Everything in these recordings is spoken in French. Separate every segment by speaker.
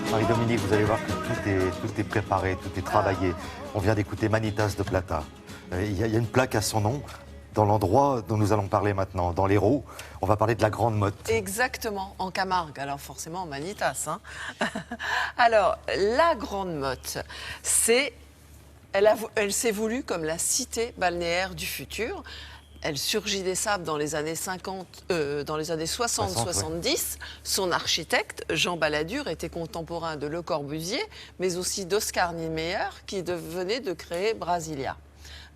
Speaker 1: Marie-Dominique, vous allez voir que tout est préparé, tout est travaillé. On vient d'écouter Manitas de Plata. Il y a une plaque à son nom dans l'endroit dont nous allons parler maintenant, dans l'Hérault. On va parler de la Grande Motte.
Speaker 2: Exactement, en Camargue. Alors forcément, Manitas. Hein. Alors, la Grande Motte, elle s'est voulue comme la cité balnéaire du futur. Elle surgit des sables dans les années 60-70. Ouais. Son architecte, Jean Balladur, était contemporain de Le Corbusier, mais aussi d'Oscar Niemeyer, qui venait de créer Brasilia.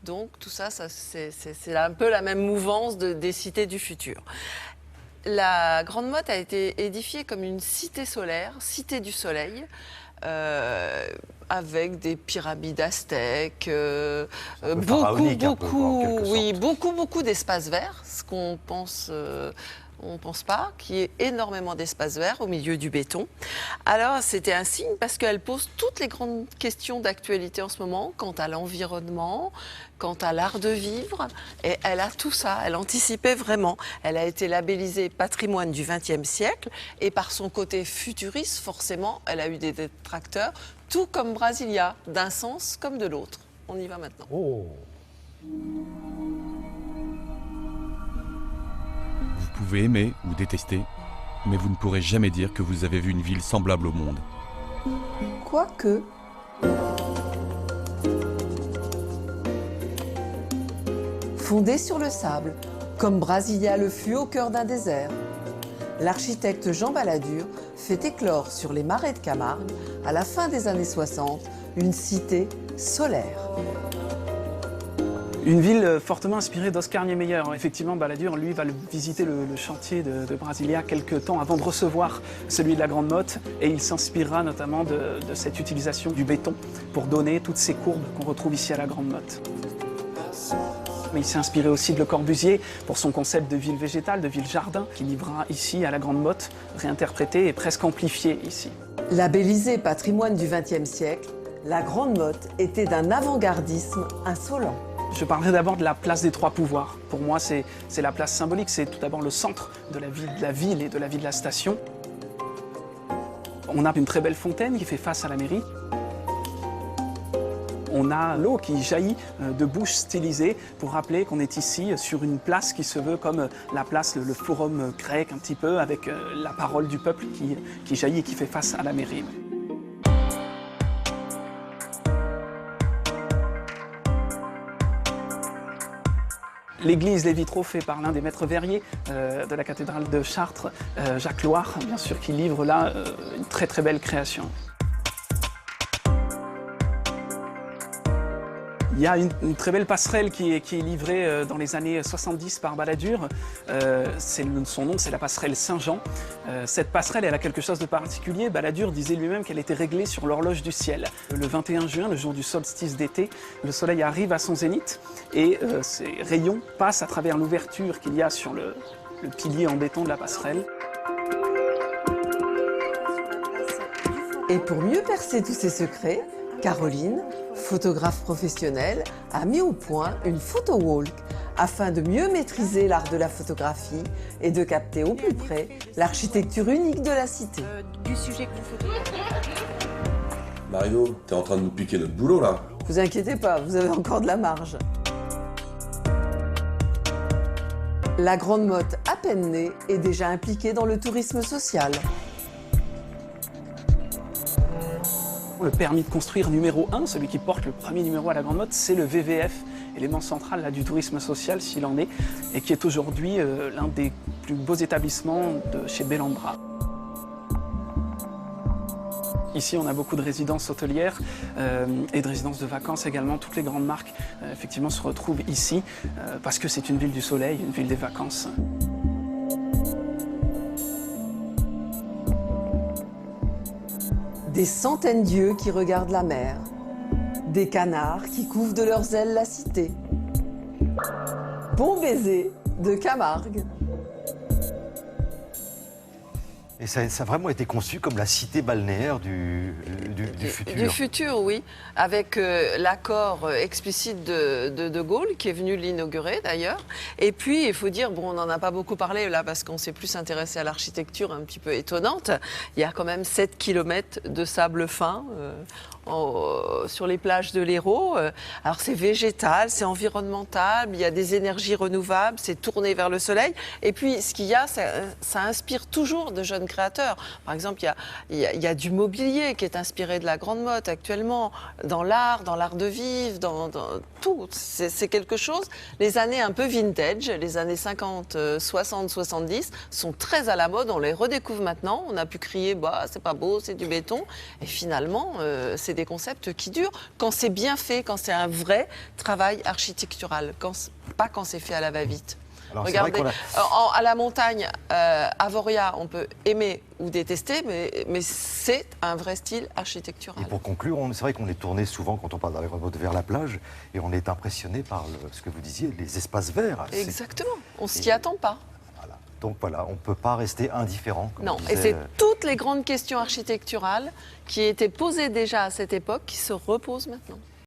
Speaker 2: Donc tout ça c'est un peu la même mouvance des cités du futur. La Grande Motte a été édifiée comme une cité solaire, cité du soleil, avec des pyramides aztèques, beaucoup d'espaces verts, ce qu'on pense... on ne pense pas, qu'il y ait énormément d'espaces verts au milieu du béton. Alors, c'était un signe parce qu'elle pose toutes les grandes questions d'actualité en ce moment, quant à l'environnement, quant à l'art de vivre. Et elle a tout ça, elle anticipait vraiment. Elle a été labellisée patrimoine du XXe siècle et par son côté futuriste, forcément, elle a eu des détracteurs, tout comme Brasilia, d'un sens comme de l'autre. On y va maintenant.
Speaker 3: Oh.
Speaker 4: Vous pouvez aimer ou détester, mais vous ne pourrez jamais dire que vous avez vu une ville semblable au monde.
Speaker 2: Quoique... Fondée sur le sable, comme Brasilia le fut au cœur d'un désert, l'architecte Jean Balladur fait éclore sur les marais de Camargue, à la fin des années 60, une cité solaire.
Speaker 5: Une ville fortement inspirée d'Oscar Niemeyer. Effectivement, Balladur, lui, va visiter le chantier de Brasilia quelques temps avant de recevoir celui de la Grande Motte. Et il s'inspirera notamment de cette utilisation du béton pour donner toutes ces courbes qu'on retrouve ici à la Grande Motte. Mais il s'est inspiré aussi de Le Corbusier pour son concept de ville végétale, de ville-jardin, qu'il livrera ici à la Grande Motte, réinterprété et presque amplifié ici.
Speaker 2: Labellisée patrimoine du XXe siècle, la Grande Motte était d'un avant-gardisme insolent.
Speaker 5: Je parlerai d'abord de la place des trois pouvoirs. Pour moi, c'est la place symbolique, c'est tout d'abord le centre de la ville et de la vie de la station. On a une très belle fontaine qui fait face à la mairie. On a l'eau qui jaillit de bouches stylisées pour rappeler qu'on est ici sur une place qui se veut comme la place, le forum grec un petit peu, avec la parole du peuple qui jaillit et qui fait face à la mairie. L'église, les vitraux faits par l'un des maîtres verriers de la cathédrale de Chartres, Jacques Loire, bien sûr, qui livre là une très très belle création. Il y a une très belle passerelle qui est livrée dans les années 70 par Balladur. Son nom, c'est la passerelle Saint-Jean. Cette passerelle, elle a quelque chose de particulier. Balladur disait lui-même qu'elle était réglée sur l'horloge du ciel. Le 21 juin, le jour du solstice d'été, le soleil arrive à son zénith et ses rayons passent à travers l'ouverture qu'il y a sur le pilier en béton de la passerelle.
Speaker 2: Et pour mieux percer tous ces secrets, Caroline, photographe professionnelle, a mis au point une photo walk afin de mieux maîtriser l'art de la photographie et de capter au plus près l'architecture unique de la cité.
Speaker 6: Du sujet que vous photographiez.
Speaker 7: Mario, t'es en train de nous piquer notre boulot là.
Speaker 2: Vous inquiétez pas, vous avez encore de la marge. La Grande Motte, à peine née, est déjà impliquée dans le tourisme social.
Speaker 5: Le permis de construire numéro 1, celui qui porte le premier numéro à la Grande Motte, c'est le VVF, élément central là, du tourisme social s'il en est, et qui est aujourd'hui l'un des plus beaux établissements de chez Bellambra. Ici, on a beaucoup de résidences hôtelières et de résidences de vacances également. Toutes les grandes marques, effectivement, se retrouvent ici parce que c'est une ville du soleil, une ville des vacances.
Speaker 2: Des centaines d'yeux qui regardent la mer, des canards qui couvrent de leurs ailes la cité. Bon baiser de Camargue.
Speaker 1: Et ça a vraiment été conçu comme la cité balnéaire du futur.
Speaker 2: Du futur, oui, avec l'accord explicite de Gaulle, qui est venu l'inaugurer d'ailleurs. Et puis, il faut dire, bon, on n'en a pas beaucoup parlé là, parce qu'on s'est plus intéressé à l'architecture un petit peu étonnante. Il y a quand même 7 km de sable fin sur les plages de l'Hérault. Alors, c'est végétal, c'est environnemental, il y a des énergies renouvelables, c'est tourné vers le soleil. Et puis, ce qu'il y a, ça inspire toujours de jeunes créateurs. Par exemple, il y a du mobilier qui est inspiré de la Grande Motte actuellement, dans l'art de vivre, dans tout. C'est quelque chose. Les années un peu vintage, les années 50, 60, 70 sont très à la mode. On les redécouvre maintenant. On a pu crier, bah, c'est pas beau, c'est du béton. Et finalement, c'est des concepts qui durent quand c'est bien fait, quand c'est un vrai travail architectural, pas quand c'est fait à la va-vite.
Speaker 1: Alors,
Speaker 2: Regardez, à la montagne, Avoria, on peut aimer ou détester, mais c'est un vrai style architectural.
Speaker 1: Et pour conclure, c'est vrai qu'on est tourné souvent, quand on parle dans les Grande Motte, vers la plage, et on est impressionné par ce que vous disiez, les espaces verts.
Speaker 2: Exactement, on ne s'y attend pas.
Speaker 1: Voilà. Donc voilà, on ne peut pas rester indifférent. Comme
Speaker 2: Non,
Speaker 1: disait,
Speaker 2: et c'est toutes les grandes questions architecturales qui étaient posées déjà à cette époque qui se reposent maintenant.